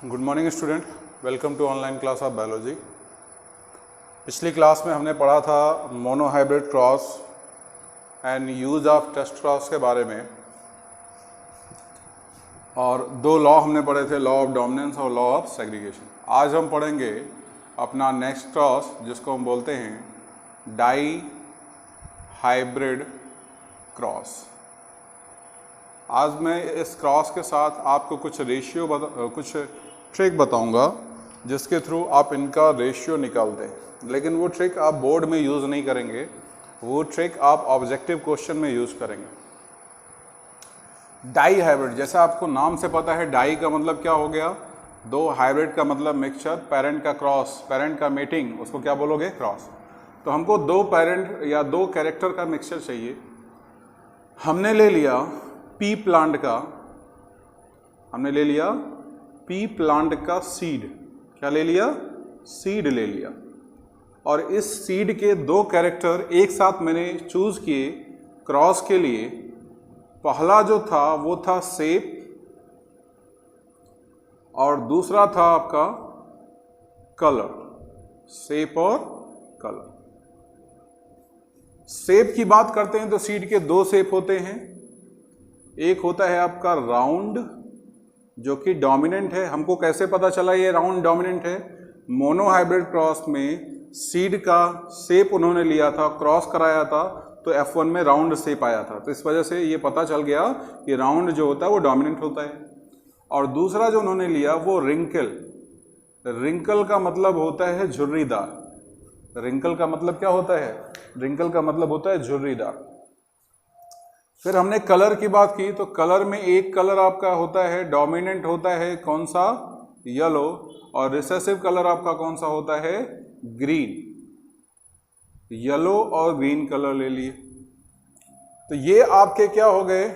Good morning student, welcome to online class of biology. पिछली class में हमने पढ़ा था monohybrid cross and use of test cross के बारे में, और दो लॉ हमने पढ़े थे, लॉ ऑफ डोमिनेंस और लॉ ऑफ सेग्रीगेशन। आज हम पढ़ेंगे अपना नेक्स्ट क्रॉस, जिसको हम बोलते हैं डाई हाइब्रिड क्रॉस। आज मैं इस क्रॉस के साथ आपको कुछ कुछ ट्रिक बताऊंगा जिसके थ्रू आप इनका रेशियो निकाल दें, लेकिन वो ट्रिक आप बोर्ड में यूज़ नहीं करेंगे, वो ट्रिक आप ऑब्जेक्टिव क्वेश्चन में यूज़ करेंगे। डाई हाइब्रिड, जैसा आपको नाम से पता है, डाई का मतलब क्या हो गया, दो, हाइब्रिड का मतलब मिक्सचर, पेरेंट का क्रॉस, पेरेंट का मेटिंग, उसको क्या बोलोगे, क्रॉस। तो हमको दो पेरेंट या दो कैरेक्टर का मिक्सचर चाहिए। हमने ले लिया पी प्लांट का, हमने ले लिया पी प्लांट का सीड, क्या ले लिया, सीड ले लिया, और इस सीड के दो कैरेक्टर एक साथ मैंने चूज किए क्रॉस के लिए। पहला जो था वो था सेप, और दूसरा था आपका कलर, सेप और कलर। सेप की बात करते हैं तो सीड के दो सेप होते हैं, एक होता है आपका राउंड जो कि डोमिनेंट है। हमको कैसे पता चला ये राउंड डोमिनेंट है, मोनोहाइब्रिड क्रॉस में सीड का शेप उन्होंने लिया था, क्रॉस कराया था, तो F1 में राउंड शेप आया था, तो इस वजह से ये पता चल गया कि राउंड जो होता है वो डोमिनेंट होता है। और दूसरा जो उन्होंने लिया वो रिंकल, रिंकल का मतलब होता है झुर्रीदार। रिंकल का मतलब क्या होता है, रिंकल का मतलब होता है झुर्रीदार। फिर हमने कलर की बात की, तो कलर में एक कलर आपका होता है डोमिनेंट, होता है कौन सा, येलो, और रिसेसिव कलर आपका कौन सा होता है, ग्रीन। येलो और ग्रीन कलर ले लिए, तो ये आपके क्या हो गए,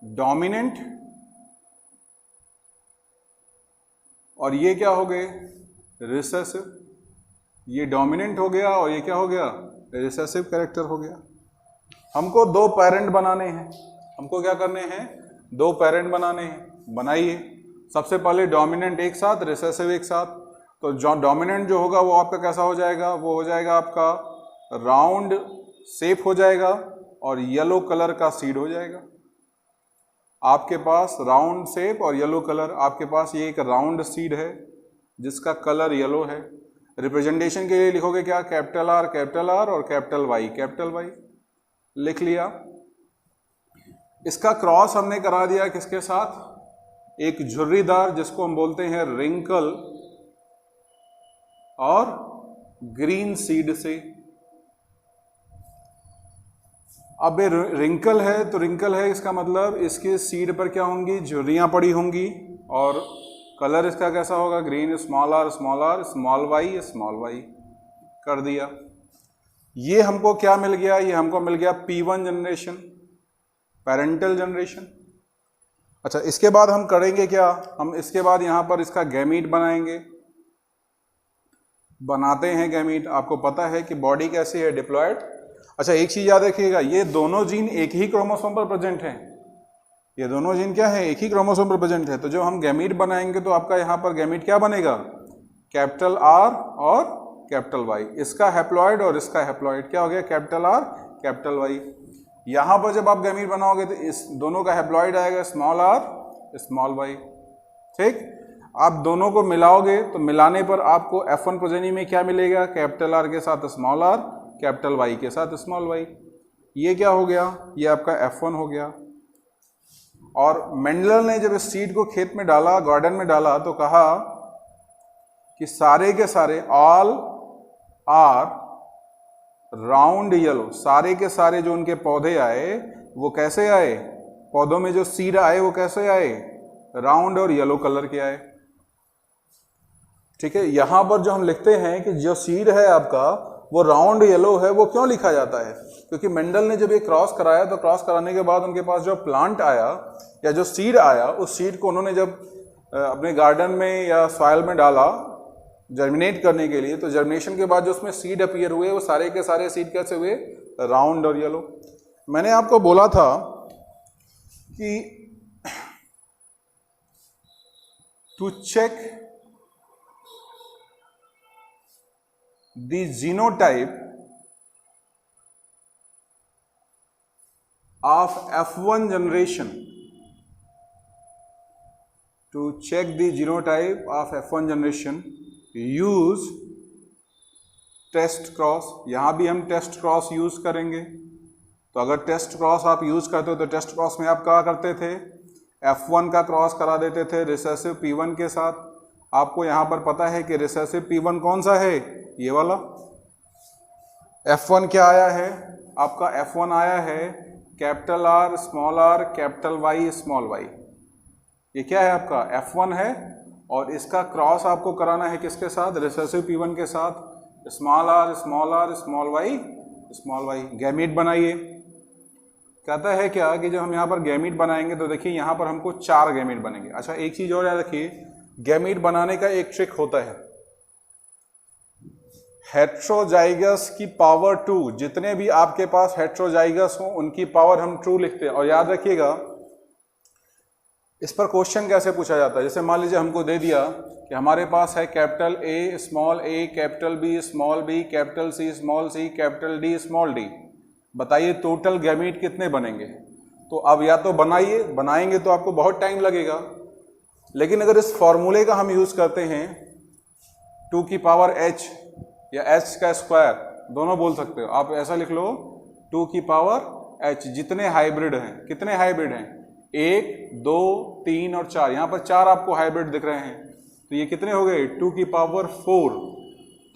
डोमिनेंट, और ये क्या हो गए, रिसेसिव। ये डोमिनेंट हो गया और ये क्या हो गया, रिसेसिव कैरेक्टर हो गया। हमको दो पेरेंट बनाने हैं, हमको क्या करने हैं, दो पेरेंट बनाने हैं। बनाइए, सबसे पहले डोमिनेंट एक साथ, रिसेसिव एक साथ। तो जो डोमिनेंट जो होगा वो आपका कैसा हो जाएगा, वो हो जाएगा आपका राउंड शेप हो जाएगा, और येलो कलर का सीड हो जाएगा। आपके पास राउंड शेप और येलो कलर, आपके पास ये एक राउंड सीड है जिसका कलर येलो है। रिप्रेजेंटेशन के लिए लिखोगे क्या, कैपिटल आर और कैपिटल वाई लिख लिया। इसका क्रॉस हमने करा दिया किसके साथ, एक झुर्रीदार जिसको हम बोलते हैं रिंकल और ग्रीन सीड से। अब ये रिंकल है, तो रिंकल है इसका मतलब इसके सीड पर क्या होंगी, झुर्रियां पड़ी होंगी, और कलर इसका कैसा होगा, green, small R small Y कर दिया। ये हमको क्या मिल गया, ये हमको मिल गया P1 जनरेशन, पेरेंटल जनरेशन। अच्छा, इसके बाद हम करेंगे क्या, हम इसके बाद यहां पर इसका गैमीट बनाएंगे, बनाते हैं गैमीट। आपको पता है कि बॉडी कैसी है, डिप्लॉयड। अच्छा, एक चीज याद रखिएगा, ये दोनों जीन एक ही क्रोमोसोम पर प्रेजेंट हैं, ये दोनों जीन क्या है, एक ही क्रोमोसोम पर प्रेजेंट है। तो जब हम गैमीट बनाएंगे तो आपका यहां पर गैमीट क्या बनेगा, कैपिटल आर और कैपिटल वाई। इसका हैप्लॉइड और इसका हैप्लॉइड क्या हो गया, कैपिटल आर कैपिटल वाई। यहां पर जब आप गैमीट बनाओगे तो इस दोनों का हैप्लॉइड आएगा स्मॉल आर स्मॉल वाई। ठीक, आप दोनों को मिलाओगे तो मिलाने पर आपको F1 प्रोजेनी में क्या मिलेगा, कैपिटल आर के साथ स्मॉल आर, कैपिटल वाई के साथ स्मॉल वाई। ये क्या हो गया, ये आपका F1 हो गया। और मेंडल ने जब इस सीड को खेत में डाला, गार्डन में डाला, तो कहा कि सारे के सारे ऑल आर राउंड येलो, सारे के सारे जो उनके पौधे आए वो कैसे आए, पौधों में जो सीड आए वो कैसे आए, राउंड और येलो कलर के आए। ठीक है, यहां पर जो हम लिखते हैं कि जो सीड है आपका वो राउंड येलो है, वो क्यों लिखा जाता है, क्योंकि मेंडल ने जब ये क्रॉस कराया तो क्रॉस कराने के बाद उनके पास जो प्लांट आया या जो सीड आया, उस सीड को उन्होंने जब अपने गार्डन में या सॉइल में डाला जर्मिनेट करने के लिए, तो जर्मिनेशन के बाद जो उसमें सीड अपीयर हुए वो सारे के सारे सीड कैसे हुए, राउंड और येलो। मैंने आपको बोला था कि to check the genotype of F1 generation. To check the genotype of F1 generation, use test cross. यहां भी हम टेस्ट क्रॉस यूज करेंगे. तो अगर टेस्ट क्रॉस आप यूज करते हो तो टेस्ट क्रॉस में आप क्या करते थे, F1 का क्रॉस करा देते थे रिसेसिव P1 के साथ. आपको यहां पर पता है कि रिसेसिव P1 कौन सा है, ये वाला. F1 क्या आया है आपका, F1 आया है capital R small r capital Y small y. ये क्या है आपका F1 है, और इसका क्रॉस आपको कराना है किसके साथ, रिसेसिव P1 के साथ. Small r small y small y. Gamete बनाइए. कहता है क्या कि जब हम यहाँ पर गैमीट बनाएंगे तो देखिए यहाँ पर हमको 4 गैमीट बनेंगे. अच्छा, एक चीज और याद रखिए, गैमीट बनाने का एक ट्रिक होता है. हेट्रोजाइगस की पावर 2, जितने भी आपके पास हेट्रोजाइगस हो उनकी पावर हम ट्रू लिखते हैं. और याद रखिएगा इस पर क्वेश्चन कैसे पूछा जाता है. जैसे मान लीजिए हमको दे दिया कि हमारे पास है capital A small a, capital B small b, capital C small c, capital D small d. बताइए टोटल गैमीट कितने बनेंगे. तो अब या तो बनाएंगे तो आपको बहुत टाइम लगेगा, लेकिन अगर इस फॉर्मूले का हम यूज करते हैं 2 की पावर h या h का स्क्वायर, दोनों बोल सकते हो आप, ऐसा लिख लो 2 की पावर h. जितने हाइब्रिड हैं, कितने हाइब्रिड हैं, 1 2 3 और 4. यहाँ पर 4 आपको हाइब्रिड दिख रहे हैं. तो ये कितने हो गए, 2 की पावर 4.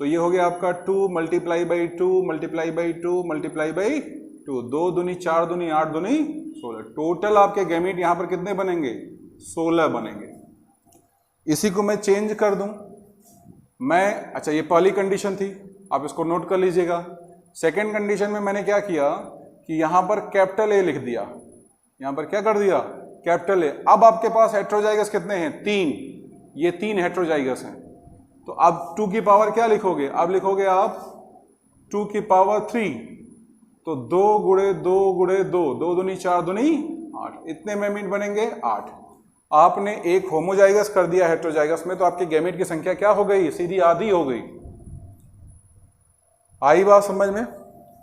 तो ये हो गया आपका 2 multiply by 2 multiply by 2 multiply by 2. 2 दूनी 4 दूनी 8 दूनी 16. टोटल आपके गैमीट यहाँ पर कितने बनेंगे, 16 बनेंगे. इसी को मैं चेंज कर दूं मैं. अच्छा, ये पहली कंडीशन थी, आप इसको नोट कर लीजिएगा. सेकेंड कंडीशन में मैंने क्या किया कि यहाँ पर कैपिटल A लिख दिया. यहाँ पर क्या कर दिया, कैपिटल A. अब आपके पास हेट्रोजाइगस कितने हैं, 3. ये 3 हेट्रोजाइगस हैं. तो अब 2 की पावर क्या लिखोगे, अब लिखोगे आप 2 की पावर 3. तो 2 गुणे 2 गुणे 2, 2 दूनी 4 दूनी 8. इतने गैमीट बनेंगे 8. आपने एक होमोजाइगस कर दिया हेट्रोजाइगस में, तो आपके गैमीट की संख्या क्या हो गई, सीधी आधी हो गई. आई बात समझ में.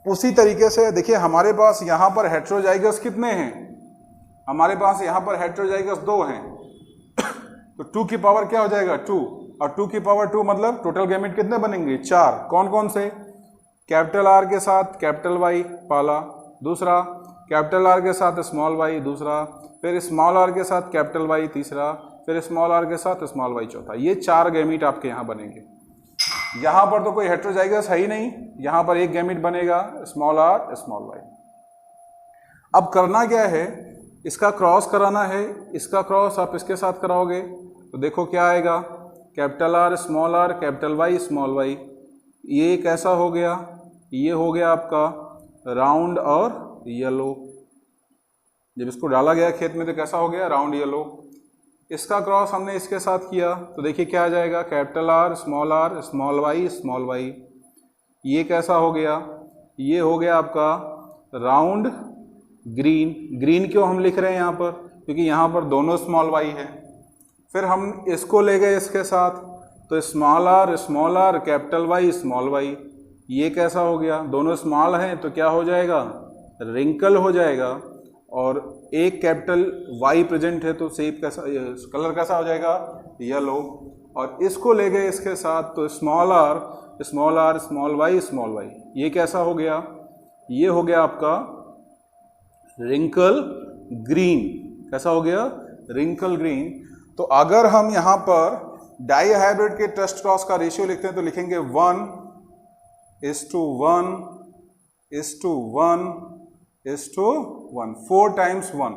उसी तरीके से देखिए हमारे पास यहां पर हेट्रोजाइगस कितने हैं, हमारे पास यहां पर हेट्रोजाइगस 2 हैं. तो 2 की पावर क्या हो जाएगा 2, और 2 की पावर 2 मतलब टोटल गैमीट कितने बनेंगे 4. कौन कौन से, कैपिटल R के साथ कैपिटल Y पहला, दूसरा कैपिटल R के साथ स्मॉल y दूसरा, फिर स्मॉल r के साथ कैपिटल Y तीसरा, फिर स्मॉल r के साथ स्मॉल y चौथा. ये 4 गैमीट आपके यहाँ बनेंगे. यहाँ पर तो कोई हेट्रोजाइगस है ही नहीं, यहाँ पर एक गैमीट बनेगा स्मॉल r स्मॉल y. अब करना क्या है, इसका क्रॉस कराना है. इसका क्रॉस आप इसके साथ कराओगे तो देखो क्या आएगा, capital R small r capital Y small y. ये कैसा हो गया, ये हो गया आपका राउंड और येलो. जब इसको डाला गया खेत में तो कैसा हो गया, राउंड येलो. इसका क्रॉस हमने इसके साथ किया तो देखिए क्या आ जाएगा, capital R small y small y. ये कैसा हो गया, ये हो गया आपका राउंड ग्रीन. ग्रीन क्यों हम लिख रहे हैं यहाँ पर, क्योंकि यहाँ पर दोनों स्मॉल y है. फिर हम इसको ले गए इसके साथ, तो small r capital Y small y. ये कैसा हो गया, दोनों स्मॉल हैं तो क्या हो जाएगा, रिंकल हो जाएगा. और एक कैपिटल Y प्रेजेंट है तो शेप कैसा, कलर कैसा हो जाएगा, येलो. और इसको ले गए इसके साथ तो small r small y small y. ये कैसा हो गया, ये हो गया आपका रिंकल ग्रीन. कैसा हो गया, रिंकल ग्रीन. तो अगर हम यहाँ पर डाई हाइब्रिड के टेस्ट क्रॉस का रेशियो लिखते हैं तो लिखेंगे 1:1:1:1, 4 टाइम्स 1,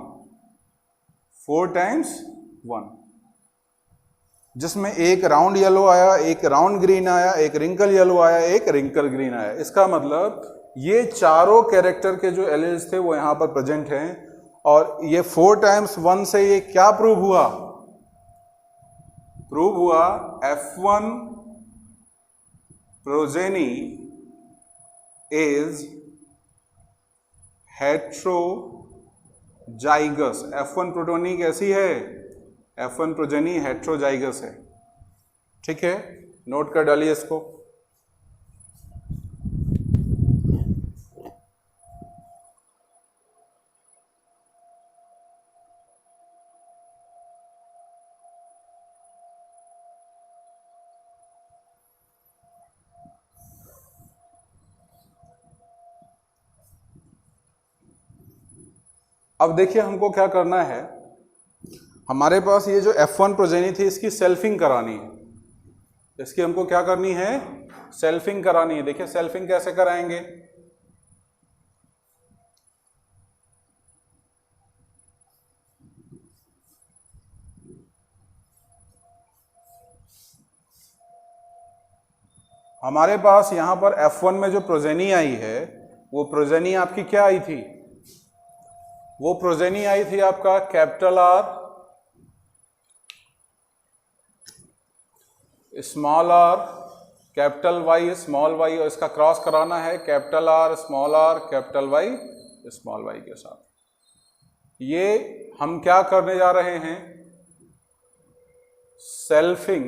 4 टाइम्स 1, जिसमें एक राउंड येलो आया, एक राउंड ग्रीन आया, एक रिंकल येलो आया, एक रिंकल ग्रीन आया. इसका मतलब ये चारों कैरेक्टर के जो एलील्स थे वो यहां पर प्रेजेंट हैं. और ये 4 टाइम्स 1 से ये क्या प्रूव हुआ, प्रूव हुआ F1 progeny is heterozygous. F1 प्रोटोनी कैसी है, F1 प्रोजेनी हेट्रोजाइगस है, ठीक है, नोट कर डालिए इसको। अब देखिए हमको क्या करना है, हमारे पास ये जो F1 प्रोजेनी थी इसकी सेल्फिंग करानी है, इसकी हमको क्या करनी है, सेल्फिंग करानी है। देखिए सेल्फिंग कैसे कराएंगे, हमारे पास यहां पर F1 में जो प्रोजेनी आई है वो प्रोजेनी आपकी क्या आई थी, वो प्रोजेनी आई थी आपका capital R small R capital Y small Y, और इसका क्रॉस कराना है capital R small R capital Y small Y के साथ। ये हम क्या करने जा रहे हैं, सेल्फिंग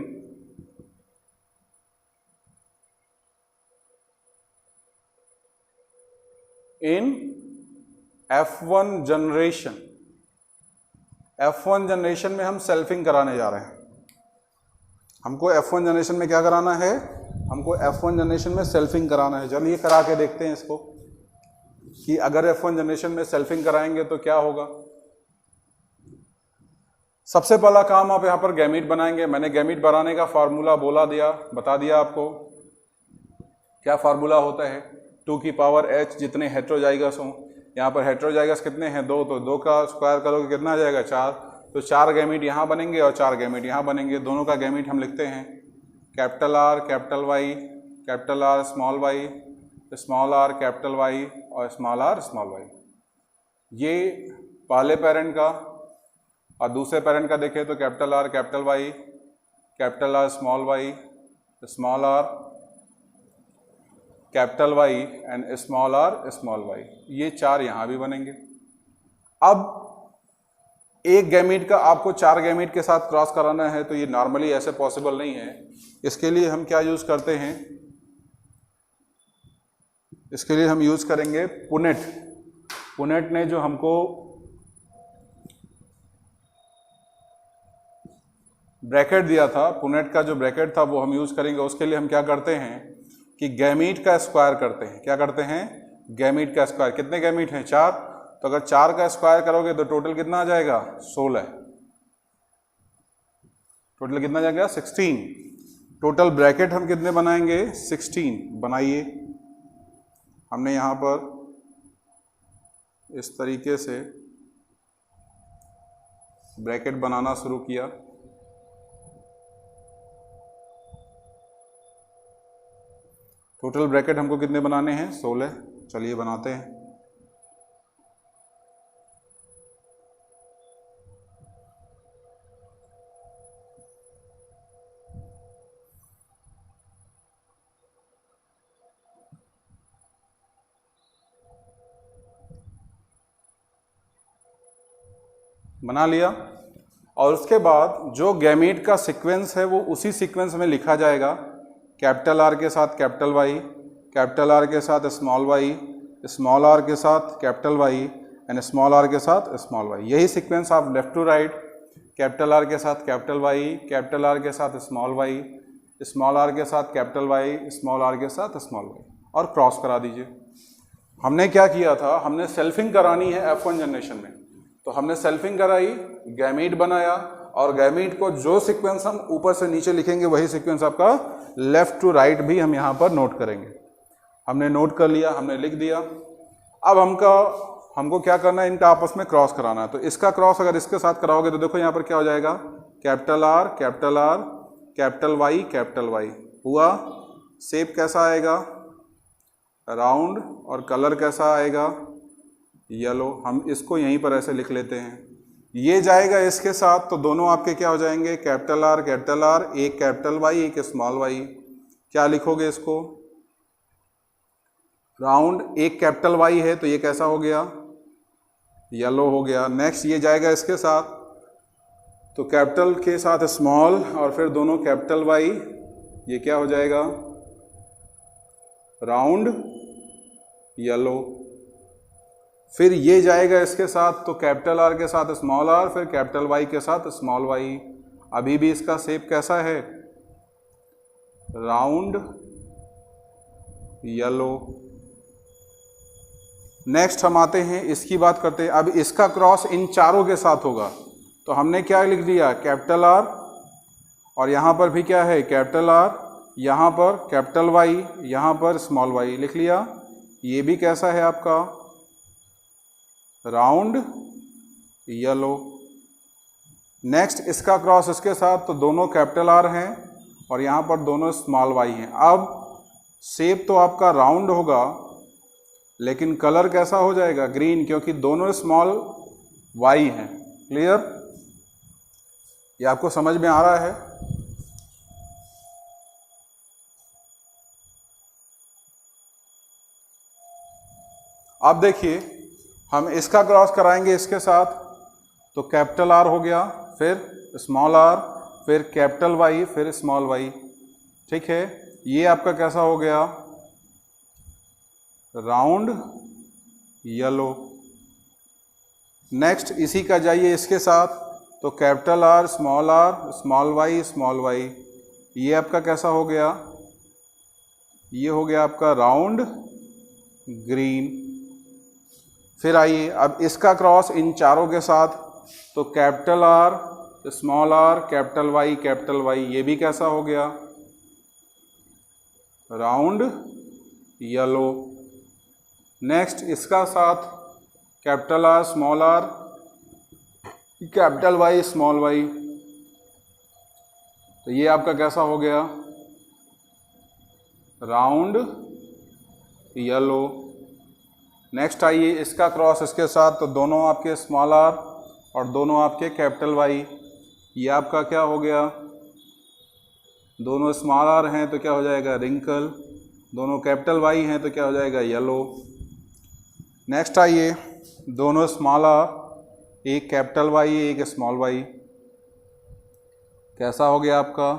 इन F1 जनरेशन। F1 जनरेशन में हम सेल्फिंग कराने जा रहे हैं। हमको F1 जनरेशन में क्या कराना है, हमको F1 जनरेशन में सेल्फिंग कराना है। चलिए करा के देखते हैं इसको कि अगर F1 जनरेशन में सेल्फिंग कराएंगे तो क्या होगा। सबसे पहला काम आप यहां पर गैमीट बनाएंगे। मैंने गैमीट बनाने का फार्मूला बता दिया आपको। क्या फार्मूला होता है, 2 की पावर h जितने हेट्रोजाइगस हों। यहाँ पर हेट्रोजाइगस कितने हैं, 2, तो 2 का स्क्वायर करोगे कितना आ जाएगा, 4। तो 4 गैमीट यहाँ बनेंगे और 4 गैमीट यहाँ बनेंगे। दोनों का गैमीट हम लिखते हैं capital R capital Y capital R small Y small R capital Y और स्मॉल आर स्मॉल वाई। ये पहले पेरेंट का, और दूसरे पेरेंट का देखें तो capital R capital Y capital R small Y small R capital Y and small R small Y. ये 4 यहाँ भी बनेंगे। अब एक गैमीट का आपको 4 गैमीट के साथ क्रॉस कराना है, तो ये नॉर्मली ऐसे पॉसिबल नहीं है। इसके लिए हम क्या यूज करते हैं, इसके लिए हम यूज करेंगे पुनेट। पुनेट ने जो हमको ब्रैकेट दिया था, पुनेट का जो ब्रैकेट था वो हम यूज करेंगे। उसके लिए हम क्या करते हैं कि गैमीट का स्क्वायर करते हैं। क्या करते हैं, गैमीट का स्क्वायर। कितने गैमीट हैं, 4। तो अगर 4 का स्क्वायर करोगे तो टोटल कितना आ जाएगा, 16। टोटल कितना आ जाएगा, 16। टोटल ब्रैकेट हम कितने बनाएंगे, 16 बनाइए। हमने यहां पर इस तरीके से ब्रैकेट बनाना शुरू किया। टोटल ब्रैकेट हमको कितने बनाने हैं, 16। चलिए बनाते हैं। बना लिया। और उसके बाद जो गैमीट का सीक्वेंस है वो उसी सीक्वेंस में लिखा जाएगा। कैपिटल आर के साथ कैपिटल वाई कैपिटल आर के साथ स्मॉल वाई स्मॉल आर के साथ capital Y and small R के साथ स्मॉल वाई। यही सीक्वेंस आप left to right, capital R के साथ कैपिटल वाई कैपिटल आर के साथ स्मॉल वाई स्मॉल आर के साथ कैपिटल वाई स्मॉल आर के साथ स्मॉल वाई, और क्रॉस करा दीजिए। हमने क्या किया था, हमने सेल्फिंग करानी है F1 जनरेशन में, तो हमने सेल्फिंग कराई, गैमीट बनाया, और गैमीट को जो सीक्वेंस हम ऊपर से नीचे लिखेंगे वही सीक्वेंस आपका लेफ्ट टू राइट भी हम यहाँ पर नोट करेंगे। हमने नोट कर लिया, हमने लिख दिया। अब हमको क्या करना है, इनका आपस में क्रॉस कराना है। तो इसका क्रॉस अगर इसके साथ कराओगे तो देखो यहाँ पर क्या हो जाएगा, कैपिटल आर कैपिटल वाई हुआ। शेप कैसा आएगा, राउंड, और कलर कैसा आएगा, येलो। हम इसको यहीं पर ऐसे लिख लेते हैं। ये जाएगा इसके साथ, तो दोनों आपके क्या हो जाएंगे, कैपिटल आर एक कैपिटल वाई एक स्मॉल वाई। क्या लिखोगे इसको, राउंड, एक कैपिटल वाई है तो ये कैसा हो गया, येलो हो गया। नेक्स्ट ये जाएगा इसके साथ, तो कैपिटल के साथ स्मॉल और फिर दोनों कैपिटल वाई, ये क्या हो जाएगा, राउंड येलो। फिर ये जाएगा इसके साथ, तो कैपिटल आर के साथ स्मॉल आर, फिर कैपिटल वाई के साथ स्मॉल वाई। अभी भी इसका शेप कैसा है, राउंड येलो। नेक्स्ट हम आते हैं, इसकी बात करते हैं। अब इसका क्रॉस इन चारों के साथ होगा, तो हमने क्या लिख दिया, कैपिटल आर, और यहाँ पर भी क्या है, कैपिटल आर, यहाँ पर कैपिटल वाई, यहाँ पर स्मॉल वाई लिख लिया। ये भी कैसा है आपका, राउंड येलो। नेक्स्ट इसका क्रॉस इसके साथ, तो दोनों कैपिटल आर हैं और यहाँ पर दोनों स्मॉल वाई हैं। अब शेप तो आपका राउंड होगा, लेकिन कलर कैसा हो जाएगा, ग्रीन, क्योंकि दोनों स्मॉल वाई हैं। क्लियर, ये आपको समझ में आ रहा है। अब देखिए, हम इसका क्रॉस कराएंगे इसके साथ, तो कैपिटल आर हो गया, फिर स्मॉल आर, फिर कैपिटल वाई, फिर स्मॉल वाई। ठीक है, ये आपका कैसा हो गया, राउंड येलो। नेक्स्ट इसी का जाइए इसके साथ, तो कैपिटल आर, स्मॉल वाई, ये आपका कैसा हो गया, ये हो गया आपका राउंड ग्रीन। फिर आइए अब इसका क्रॉस इन चारों के साथ, तो कैपिटल आर, कैपिटल वाई, ये भी कैसा हो गया, राउंड येलो। नेक्स्ट इसका साथ capital R, capital Y, small Y, तो ये आपका कैसा हो गया, राउंड येलो। नेक्स्ट आइए इसका क्रॉस इसके साथ, तो दोनों आपके स्मॉल आर और दोनों आपके कैपिटल वाई, ये आपका क्या हो गया, दोनों स्मॉल आर हैं तो क्या हो जाएगा, रिंकल, दोनों कैपिटल वाई हैं तो क्या हो जाएगा, येलो। नेक्स्ट आइए, दोनों स्मॉल आर, एक कैपिटल वाई, एक स्मॉल वाई, कैसा हो गया आपका,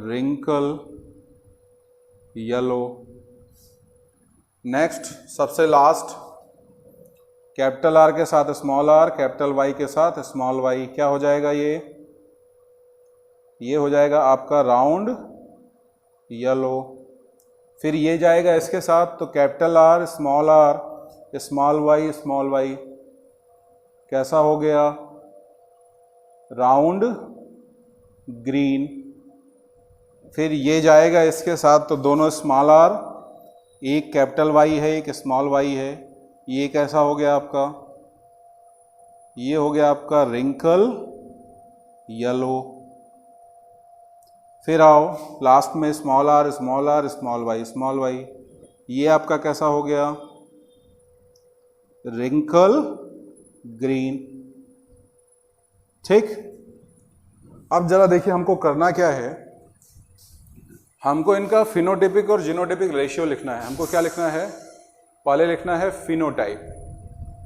रिंकल येलो। नेक्स्ट सबसे लास्ट, कैपिटल आर के साथ स्मॉल आर, कैपिटल वाई के साथ स्मॉल वाई, क्या हो जाएगा, ये हो जाएगा आपका राउंड येलो। फिर ये जाएगा इसके साथ, तो कैपिटल आर, स्मॉल वाई, कैसा हो गया, राउंड ग्रीन। फिर ये जाएगा इसके साथ, तो दोनों स्मॉल आर, एक कैपिटल वाई है, एक स्मॉल वाई है, ये कैसा हो गया आपका, ये हो गया आपका रिंकल येलो। फिर आओ लास्ट में स्मॉल आर, स्मॉल वाई, ये आपका कैसा हो गया, रिंकल ग्रीन। ठीक, अब जरा देखिए हमको करना क्या है, हमको इनका फिनोटाइपिक और जीनोटाइपिक रेशियो लिखना है। हमको क्या लिखना है, पहले लिखना है फिनोटाइप।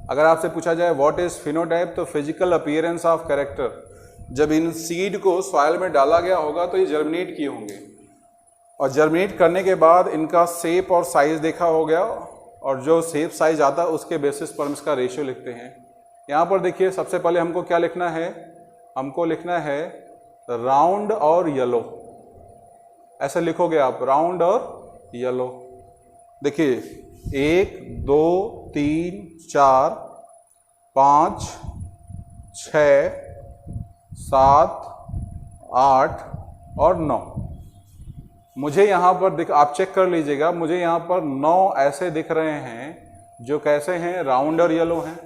अगर आपसे पूछा जाए व्हाट इज फिनोटाइप, तो फिजिकल अपीयरेंस ऑफ कैरेक्टर। जब इन सीड को सॉइल में डाला गया होगा तो ये जर्मिनेट किए होंगे, और जर्मिनेट करने के बाद इनका शेप और साइज देखा हो गया, और जो शेप साइज आता है उसके बेसिस पर हम इसका रेशियो लिखते हैं। यहाँ पर देखिए सबसे पहले हमको क्या लिखना है, हमको लिखना है राउंड और येलो। ऐसे लिखोगे आप, राउंड और येलो। देखिए 1 2 3 4 5 6 7 8 और 9। मुझे यहाँ पर आप चेक कर लीजिएगा, मुझे यहाँ पर 9 ऐसे दिख रहे हैं जो कैसे हैं, राउंड और येलो हैं।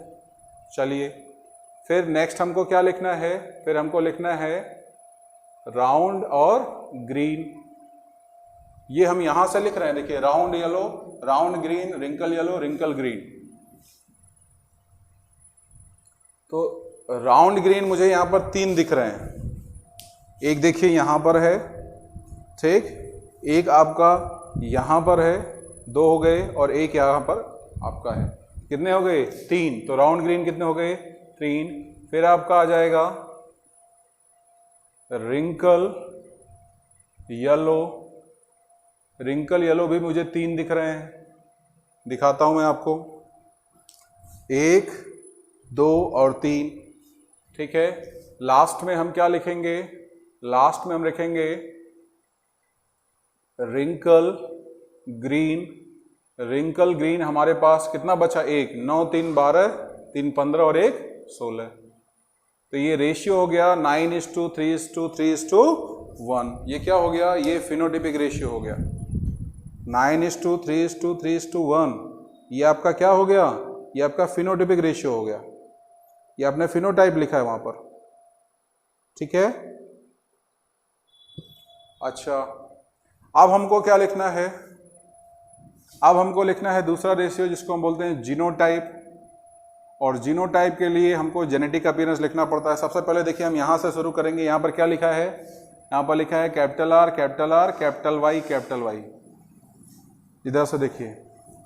चलिए फिर नेक्स्ट हमको क्या लिखना है, फिर हमको लिखना है राउंड और ग्रीन। ये हम यहां से लिख रहे हैं, देखिए round yellow, round green, wrinkle yellow, wrinkle green. तो राउंड ग्रीन मुझे यहां पर 3 दिख रहे हैं। एक देखिए यहां पर है, ठीक, एक आपका यहां पर है, 2 हो गए, और एक यहां पर आपका है। कितने हो गए, 3। तो राउंड ग्रीन कितने हो गए, 3। फिर आपका आ जाएगा रिंकल येलो, रिंकल येलो भी मुझे 3 दिख रहे हैं, दिखाता हूं मैं आपको, 1 2 और 3, ठीक है। लास्ट में हम क्या लिखेंगे, लास्ट में हम लिखेंगे रिंकल ग्रीन। रिंकल ग्रीन हमारे पास कितना बचा, 1, 9 3 12, 3 15 और 1 16। तो ये रेशियो हो गया 9:3:3:1। ये क्या हो गया, ये फिनोटाइपिक रेशियो हो गया 9:3:3:1। ये आपका क्या हो गया, ये आपका फिनोटाइपिक रेशियो हो गया। ये आपने फिनोटाइप लिखा है वहां पर, ठीक है। अच्छा, अब हमको क्या लिखना है, अब हमको लिखना है दूसरा रेशियो जिसको हम बोलते हैं जीनोटाइप। और जीनोटाइप के लिए हमको जेनेटिक अपीयरेंस लिखना पड़ता है। सबसे पहले देखिए हम यहाँ से शुरू करेंगे। यहाँ पर क्या लिखा है, यहाँ पर लिखा है capital R capital R capital Y capital Y. इधर से देखिए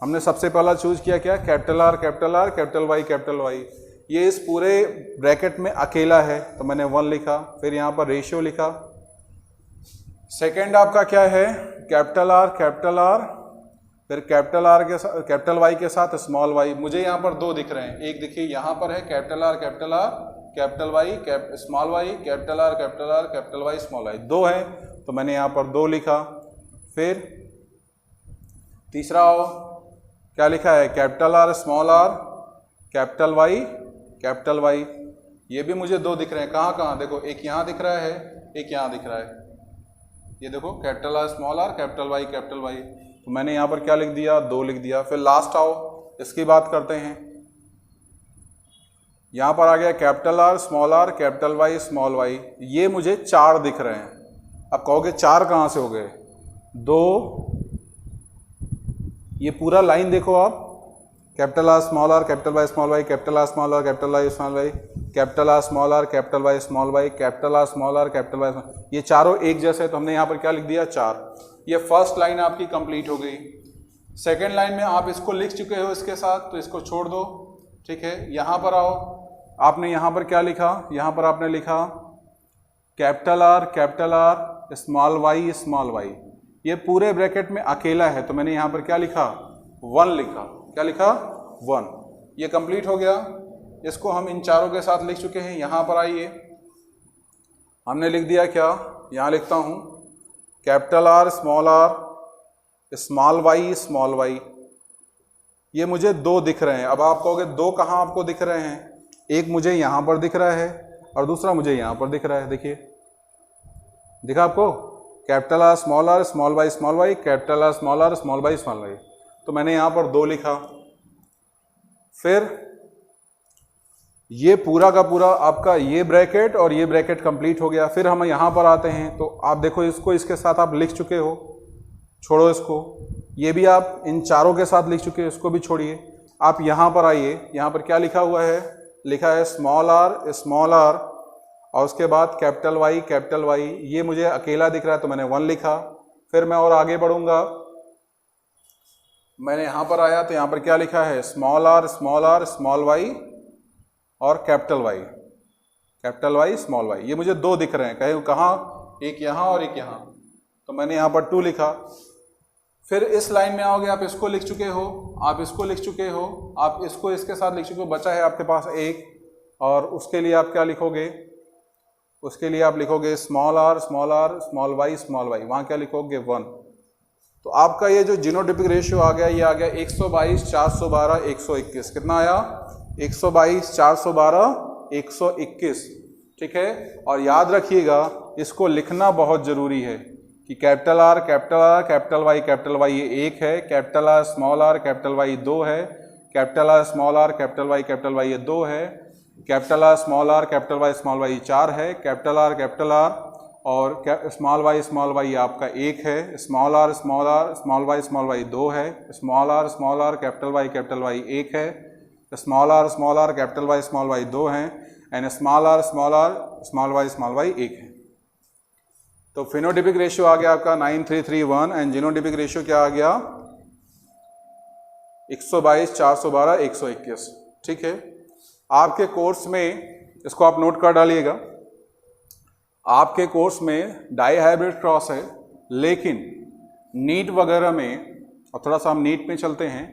हमने सबसे पहला चूज किया क्या, capital R capital R capital Y capital Y. ये इस पूरे ब्रैकेट में अकेला है तो मैंने 1 लिखा। फिर यहाँ पर रेशियो लिखा। सेकेंड आपका क्या है, कैपिटल आर फिर कैपिटल आर के साथ कैपिटल वाई के साथ स्मॉल वाई। मुझे यहाँ पर 2 दिख रहे हैं, एक देखिए यहाँ पर है capital R capital Y small Y capital R capital Y small Y, 2 है तो मैंने यहाँ पर 2 लिखा। फिर तीसरा क्या लिखा है, कैपिटल आर कैपिटल वाई। ये भी मुझे 2 दिख रहे हैं, कहाँ कहाँ देखो, एक यहाँ दिख रहा है एक यहाँ दिख रहा है। ये देखो कैपिटल आर कैपिटल वाई। तो मैंने यहाँ पर क्या लिख दिया, 2 लिख दिया। फिर लास्ट आओ इसकी बात करते हैं। यहाँ पर आ गया capital R capital Y small Y. ये मुझे 4 दिख रहे हैं। अब कहोगे 4 कहाँ से हो गए, 2, ये पूरा लाइन देखो आप, capital R capital Y small Y capital R capital Y small Y capital R capital Y small Y capital R capital Y, ये चारों एक जैसे। तो हमने यहाँ पर क्या लिख दिया, 4। ये फर्स्ट लाइन आपकी कंप्लीट हो गई। सेकेंड लाइन में आप इसको लिख चुके हो इसके साथ, तो इसको छोड़ दो, ठीक है। यहाँ पर आओ, आपने यहाँ पर क्या लिखा, यहाँ पर आपने लिखा कैपिटल आर स्मॉल वाई। ये पूरे ब्रैकेट में अकेला है तो मैंने यहाँ पर क्या लिखा, 1 लिखा। क्या लिखा, 1। ये कंप्लीट हो गया। इसको हम इन चारों के साथ लिख चुके हैं। यहाँ पर आइए, हमने लिख दिया क्या, यहाँ लिखता हूँ कैपिटल आर स्मॉल वाई। ये मुझे 2 दिख रहे हैं। अब आप कहोगे 2 कहाँ आपको दिख रहे हैं, एक मुझे यहाँ पर दिख रहा है और दूसरा मुझे यहाँ पर दिख रहा है। देखिए दिखा आपको, capital R small Y capital R small Y. तो मैंने यहाँ पर 2 लिखा। फिर ये पूरा का पूरा आपका ये ब्रैकेट और ये ब्रैकेट कंप्लीट हो गया। फिर हम यहाँ पर आते हैं तो आप देखो इसको इसके साथ आप लिख चुके हो, छोड़ो इसको। ये भी आप इन चारों के साथ लिख चुके हो, इसको भी छोड़िए। आप यहाँ पर आइए, यहाँ पर क्या लिखा हुआ है, लिखा है स्मॉल आर और उसके बाद कैपिटल वाई। ये मुझे अकेला दिख रहा है तो मैंने 1 लिखा। फिर मैं और आगे बढ़ूंगा, मैंने यहाँ पर आया तो यहाँ पर क्या लिखा है, स्मॉल आर स्मॉल वाई और कैपिटल वाई स्मॉल वाई। ये मुझे 2 दिख रहे हैं, कहे कहाँ, एक यहाँ और एक यहाँ, तो मैंने यहाँ पर 2 लिखा। फिर इस लाइन में आओगे, आप इसको लिख चुके हो, आप इसको लिख चुके हो, आप इसको इसके साथ लिख चुके हो, बचा है आपके पास 1। और उसके लिए आप क्या लिखोगे, उसके लिए आप लिखोगे स्मॉल आर स्मॉल वाई, वहाँ क्या लिखोगे 1। तो आपका ये जो जीनोटाइपिक रेशियो आ गया, ये आ गया 122 412 121। कितना आया, 122 412 121, ठीक है। और याद रखिएगा इसको लिखना बहुत जरूरी है कि कैपिटल आर कैपिटल वाई ये 1 है, कैपिटल आर कैपिटल वाई 2 है, कैपिटल आर कैपिटल वाई ये 2 है, कैपिटल आर कैपिटल वाई 4 है, कैपिटल आर और स्मॉल वाई आपका 1 है, स्मॉल आर वाई 2 है, स्मॉल आर कैपिटल वाई 1 है, स्मॉल आर कैपिटल वाई 2 हैं and small R small Y 1 है। तो फिनोटाइपिक रेशियो आ गया आपका 9331 एंड जीनोटाइपिक रेशियो क्या आ गया, 122 412 121, ठीक है। आपके कोर्स में इसको आप नोट कर डालिएगा। आपके कोर्स में डाई हाइब्रिड क्रॉस है, लेकिन नीट वगैरह में, और थोड़ा सा हम नीट में चलते हैं,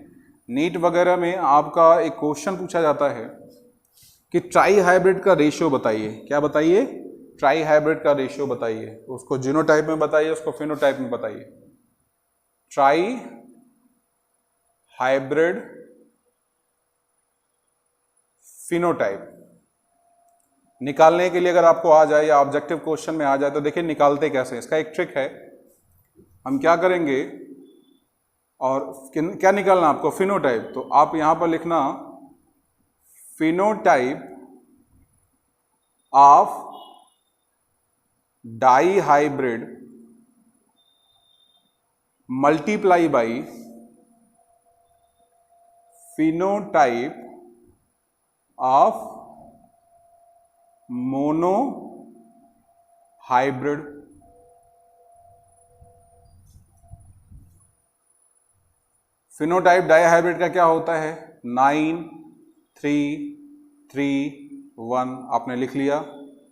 नीट वगैरह में आपका एक क्वेश्चन पूछा जाता है कि ट्राई हाइब्रिड का रेशियो बताइए। क्या बताइए? ट्राई हाइब्रिड का रेशियो बताइए। उसको जीनोटाइप में बताइए, उसको फिनोटाइप में बताइए। ट्राई हाइब्रिड फिनोटाइप निकालने के लिए अगर आपको आ जाए या ऑब्जेक्टिव क्वेश्चन में आ जाए तो देखिए निकालते कैसे। इसका एक ट्रिक है। हम क्या करेंगे, और क्या निकालना आपको? फिनोटाइप। तो आप यहां पर लिखना phenotype of dihybrid multiply by phenotype of monohybrid. Phenotype dihybrid का क्या होता है? 9 3 3 1। आपने लिख लिया।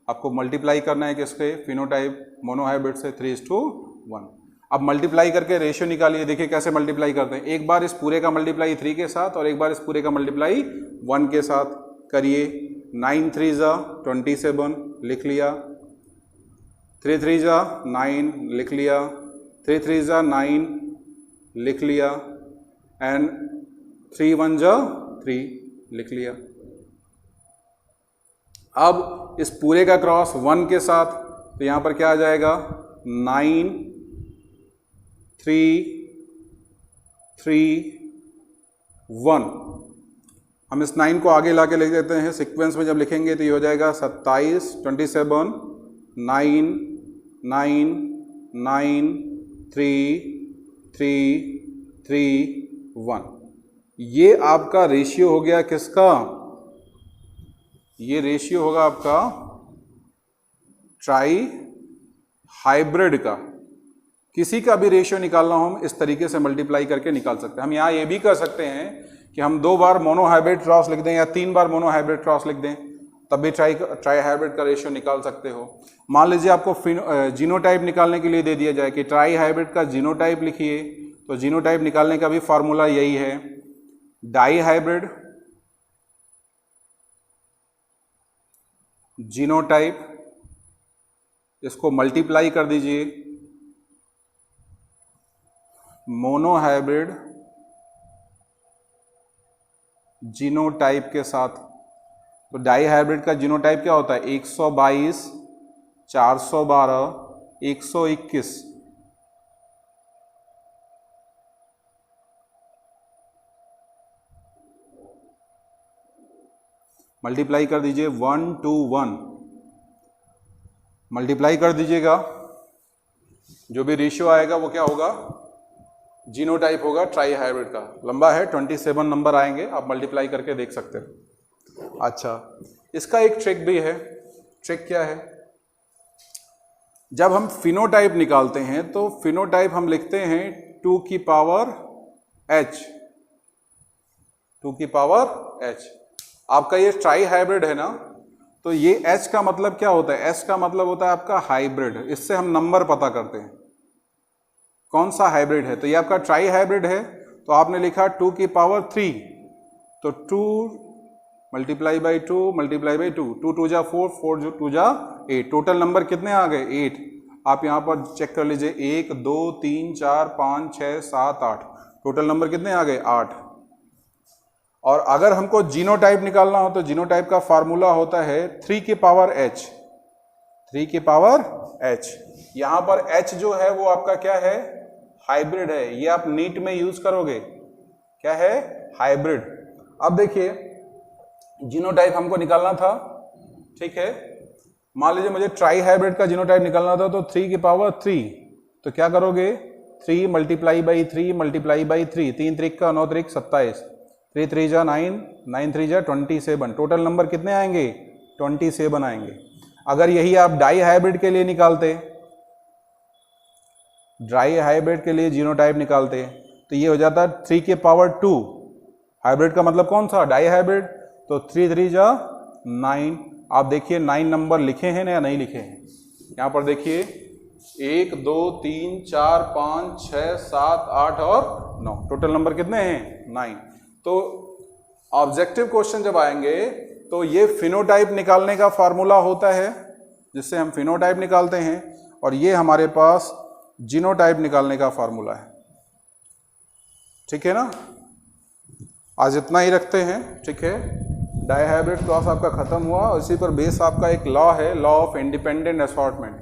आपको मल्टीप्लाई करना है किसके? फिनोटाइप मोनो हाइब्रिड से 3:1। अब मल्टीप्लाई करके रेशियो निकालिए। देखिए कैसे मल्टीप्लाई करते हैं। एक बार इस पूरे का मल्टीप्लाई 3 के साथ और एक बार इस पूरे का मल्टीप्लाई 1 के साथ करिए। 9 3 जा 27 लिख लिया, 3 3 जा 9 लिख लिया, 3 3 जा 9 लिख लिया, एंड 3 1 जा 3 लिख लिया। अब इस पूरे का क्रॉस 1 के साथ, तो यहां पर क्या आ जाएगा? 9 3 3 1। हम इस 9 को आगे लाके लिख देते हैं। सीक्वेंस में जब लिखेंगे तो ये हो जाएगा 27 27 9 9 9 3 3 3 1। ये आपका रेशियो हो गया किसका? ये रेशियो होगा आपका ट्राई हाइब्रिड का। किसी का भी रेशियो निकालना हो हम इस तरीके से मल्टीप्लाई करके निकाल सकते हैं। हम यहाँ ये भी कर सकते हैं कि हम 2 बार मोनो हाइब्रिड क्रॉस लिख दें या 3 बार मोनो हाइब्रिड क्रॉस लिख दें, तब भी ट्राई हाइब्रिड का रेशियो निकाल सकते हो। मान लीजिए आपको जीनोटाइप निकालने के लिए दे दिया जाए कि ट्राई हाइब्रिड का जीनोटाइप लिखिए, तो जीनोटाइप निकालने का भी फॉर्मूला यही है, डाई हाइब्रिड जीनोटाइप, इसको मल्टीप्लाई कर दीजिए मोनो हाइब्रिड जीनोटाइप के साथ। तो डाई हाइब्रिड का जीनोटाइप क्या होता है? 122 412 121। मल्टीप्लाई कर दीजिए 1 2 1, मल्टीप्लाई कर दीजिएगा। जो भी रेशियो आएगा वो क्या होगा? जीनोटाइप होगा ट्राई हाइब्रिड का। लंबा है, 27 नंबर आएंगे, आप मल्टीप्लाई करके देख सकते हो। अच्छा, इसका एक ट्रिक भी है। ट्रिक क्या है? जब हम फिनोटाइप निकालते हैं तो फिनोटाइप हम लिखते हैं 2 की पावर h, 2 की पावर h। आपका ये ट्राई हाइब्रिड है ना, तो ये h का मतलब क्या होता है? h का मतलब होता है आपका हाइब्रिड। इससे हम नंबर पता करते हैं कौन सा हाइब्रिड है। तो ये आपका ट्राई हाइब्रिड है, तो आपने लिखा 2 की पावर 3, तो 2 मल्टीप्लाई बाई 2 मल्टीप्लाई बाई 2, 2 2 जा 4, 4 2 जा 8। टोटल नंबर कितने आ गए? 8। आप यहाँ पर चेक कर लीजिए, 1 2 3 4 5 6 7 8। टोटल नंबर कितने आ गए? 8। और अगर हमको जीनोटाइप निकालना हो तो जीनोटाइप का फार्मूला होता है 3 की पावर h, 3 की पावर h। यहां पर h जो है वो आपका क्या है? हाइब्रिड है। ये आप नीट में यूज करोगे। क्या है? हाइब्रिड। अब देखिए जीनोटाइप हमको निकालना था, ठीक है। मान लीजिए मुझे ट्राई हाइब्रिड का जीनोटाइप निकालना था, तो 3 की पावर 3, तो क्या करोगे? 3 मल्टीप्लाई बाई 3 मल्टीप्लाई बाई 3, 3 3 का 9 3 27, 3 3 जा 9, 9 3 जा 27। टोटल नंबर कितने आएंगे? 27 आएंगे। अगर यही आप डाई हाइब्रिड के लिए निकालते, ड्राई हाइब्रिड के लिए जीनोटाइप निकालते, तो ये हो जाता 3 के पावर 2। हाइब्रिड का मतलब कौन सा? Dihybrid. तो 3 3 जा 9। आप देखिए 9 नंबर लिखे हैं ना या नहीं लिखे हैं? यहाँ पर देखिए 1 2 3 4 5 6 7 8 और 9, टोटल नंबर कितने हैं 9। तो ऑब्जेक्टिव क्वेश्चन जब आएंगे तो ये फिनोटाइप निकालने का फार्मूला होता है जिससे हम फिनोटाइप निकालते हैं, और ये हमारे पास जीनोटाइप निकालने का फार्मूला है। ठीक है ना, आज इतना ही रखते हैं। ठीक है, डायहाइब्रिड क्लॉज आपका खत्म हुआ, और इसी पर बेस आपका एक लॉ है, लॉ ऑफ इंडिपेंडेंट असॉर्टमेंट,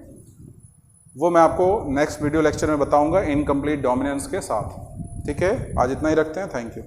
वो मैं आपको नेक्स्ट वीडियो लेक्चर में बताऊंगा इनकम्प्लीट डोमिनेंस के साथ। ठीक है, आज इतना ही रखते हैं। Thank you.